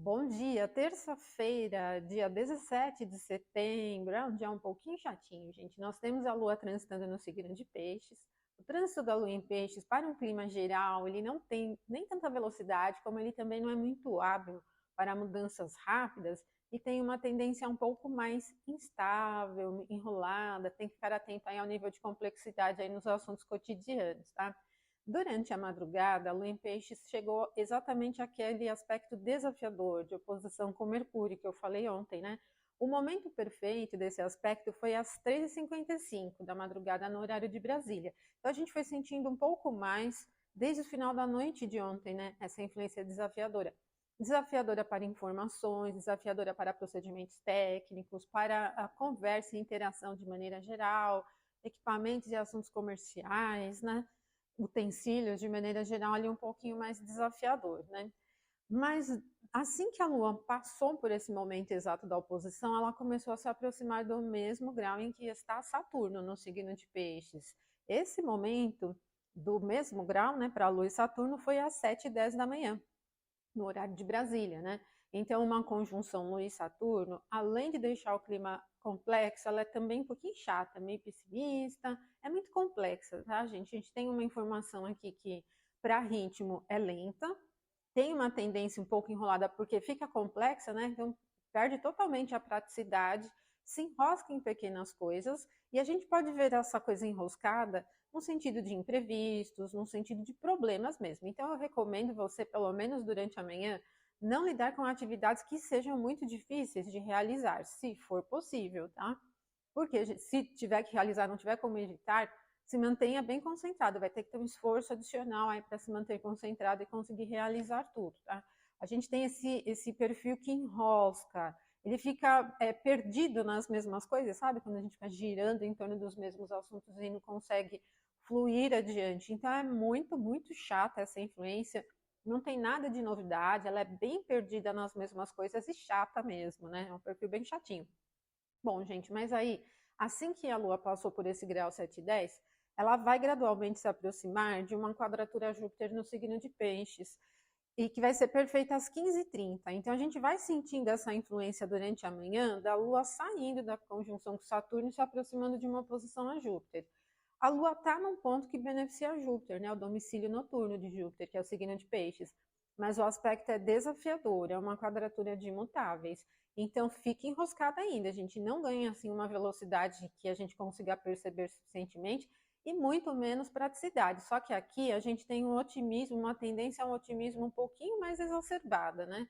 Bom dia, terça-feira, dia 17 de setembro, é um dia um pouquinho chatinho, gente. Nós temos a Lua transitando no signo de Peixes. O trânsito da Lua em Peixes, para um clima geral, ele não tem nem tanta velocidade, como ele também não é muito hábil para mudanças rápidas e tem uma tendência um pouco mais instável, enrolada, tem que ficar atento aí ao nível de complexidade aí nos assuntos cotidianos, tá? Durante a madrugada, a Lua em Peixes chegou exatamente àquele aspecto desafiador de oposição com Mercúrio, que eu falei ontem, né? O momento perfeito desse aspecto foi às 3h55 da madrugada, no horário de Brasília. Então a gente foi sentindo um pouco mais, desde o final da noite de ontem, né? Essa influência desafiadora. Desafiadora para informações, desafiadora para procedimentos técnicos, para a conversa e interação de maneira geral, equipamentos e assuntos comerciais, né? Utensílios, de maneira geral, ali um pouquinho mais desafiador, né? Mas assim que a Lua passou por esse momento exato da oposição, ela começou a se aproximar do mesmo grau em que está Saturno no signo de Peixes. Esse momento do mesmo grau, né, para a Lua e Saturno foi às 7h10 da manhã, no horário de Brasília, né? Então, uma conjunção Lua e Saturno, além de deixar o clima complexo, ela é também um pouquinho chata, meio pessimista, é muito complexa, tá, gente? A gente tem uma informação aqui que, para ritmo, é lenta, tem uma tendência um pouco enrolada porque fica complexa, né? Então, perde totalmente a praticidade, se enrosca em pequenas coisas, e a gente pode ver essa coisa enroscada no sentido de imprevistos, no sentido de problemas mesmo. Então, eu recomendo você, pelo menos durante a manhã, não lidar com atividades que sejam muito difíceis de realizar, se for possível, tá? Porque se tiver que realizar, não tiver como evitar, se mantenha bem concentrado, vai ter que ter um esforço adicional aí para se manter concentrado e conseguir realizar tudo, tá? A gente tem esse perfil que enrosca, ele fica perdido nas mesmas coisas, sabe? Quando a gente fica girando em torno dos mesmos assuntos e não consegue fluir adiante. Então é muito, muito chata essa influência, não tem nada de novidade, ela é bem perdida nas mesmas coisas e chata mesmo, né? É um perfil bem chatinho. Bom, gente, mas aí, assim que a Lua passou por esse grau 710, ela vai gradualmente se aproximar de uma quadratura a Júpiter no signo de Peixes, e que vai ser perfeita às 15h30. Então a gente vai sentindo essa influência durante a manhã da Lua saindo da conjunção com Saturno e se aproximando de uma posição a Júpiter. A Lua está num ponto que beneficia Júpiter, né? O domicílio noturno de Júpiter, que é o signo de Peixes. Mas o aspecto é desafiador, é uma quadratura de imutáveis. Então fica enroscada ainda, a gente não ganha assim uma velocidade que a gente consiga perceber suficientemente e muito menos praticidade. Só que aqui a gente tem um otimismo, uma tendência a um otimismo um pouquinho mais exacerbada, né?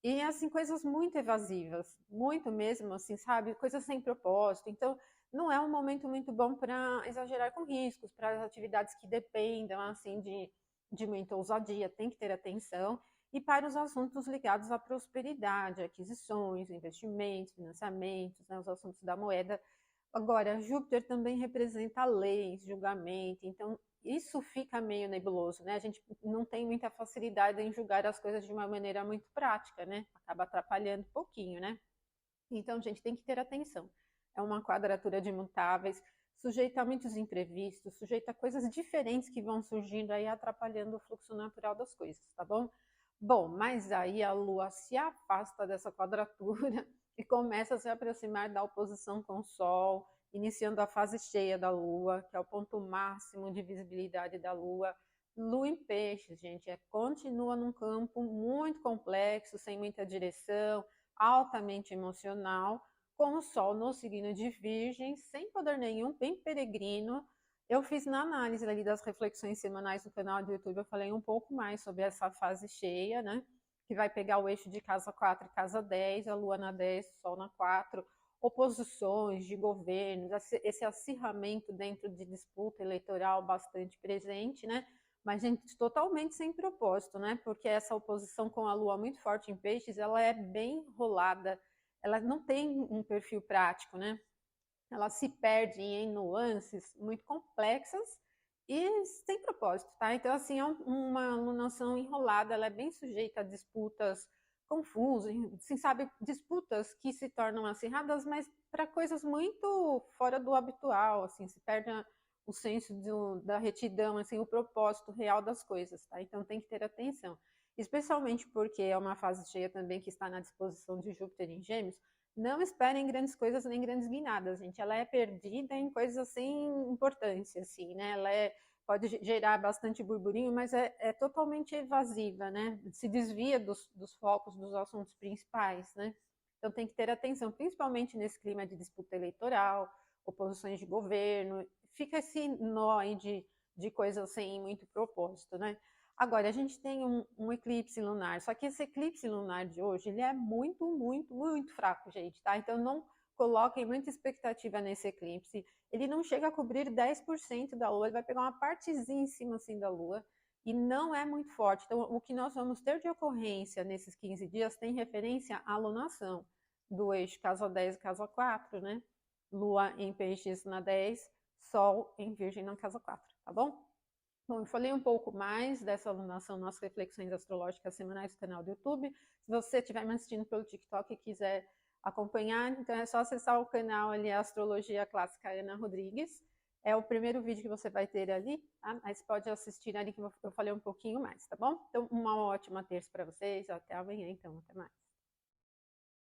E assim, coisas muito evasivas, muito mesmo, assim, sabe? Coisas sem propósito. Então, não é um momento muito bom para exagerar com riscos, para as atividades que dependam, assim, de muita ousadia, tem que ter atenção. E para os assuntos ligados à prosperidade, aquisições, investimentos, financiamentos, né, os assuntos da moeda. Agora, Júpiter também representa leis, julgamento, então isso fica meio nebuloso, né? A gente não tem muita facilidade em julgar as coisas de uma maneira muito prática, né? Acaba atrapalhando um pouquinho, né? Então, gente, tem que ter atenção. É uma quadratura de imutáveis, sujeita a muitos imprevistos, sujeita a coisas diferentes que vão surgindo aí, atrapalhando o fluxo natural das coisas, tá bom? Bom, mas aí a Lua se afasta dessa quadratura e começa a se aproximar da oposição com o Sol, iniciando a fase cheia da Lua, que é o ponto máximo de visibilidade da Lua. Lua em Peixes, gente, continua num campo muito complexo, sem muita direção, altamente emocional, com o Sol no signo de Virgem, sem poder nenhum, bem peregrino. Eu fiz na análise ali das reflexões semanais no canal do YouTube, eu falei um pouco mais sobre essa fase cheia, né? Que vai pegar o eixo de casa 4 e casa 10, a Lua na 10, o Sol na 4, oposições de governos, esse acirramento dentro de disputa eleitoral bastante presente, né? Mas, gente, totalmente sem propósito, né? Porque essa oposição com a Lua muito forte em Peixes, ela é bem enrolada, ela não tem um perfil prático, né? Ela se perde em nuances muito complexas e sem propósito, tá? Então, assim, é uma alunação enrolada, ela é bem sujeita a disputas confusas, assim, sabe, disputas que se tornam acirradas, mas para coisas muito fora do habitual, assim, se perde o senso da retidão, assim, o propósito real das coisas, tá? Então tem que ter atenção. especialmente porque é uma fase cheia também que está na disposição de Júpiter em Gêmeos. Não esperem grandes coisas nem grandes guinadas, gente. Ela é perdida em coisas sem importância, assim, né? Pode gerar bastante burburinho, mas é totalmente evasiva, né? Se desvia dos focos dos assuntos principais, né? Então tem que ter atenção, principalmente nesse clima de disputa eleitoral, oposições de governo, fica esse nó aí de coisas sem muito propósito, né? Agora, a gente tem um eclipse lunar, só que esse eclipse lunar de hoje, ele é muito, muito, muito fraco, gente, tá? Então não coloquem muita expectativa nesse eclipse. Ele não chega a cobrir 10% da Lua, ele vai pegar uma partezinha em cima assim da Lua e não é muito forte. Então, o que nós vamos ter de ocorrência nesses 15 dias tem referência à alunação do eixo casa 10 e casa 4, né? Lua em Peixes na 10, Sol em Virgem na casa 4, tá bom? Bom, eu falei um pouco mais dessa alunação nas reflexões astrológicas semanais do canal do YouTube. Se você estiver me assistindo pelo TikTok e quiser acompanhar, então é só acessar o canal ali, Astrologia Clássica Ana Rodrigues. É o primeiro vídeo que você vai ter ali, tá? Mas pode assistir ali que eu falei um pouquinho mais, tá bom? Então, uma ótima terça para vocês. Até amanhã, então. Até mais.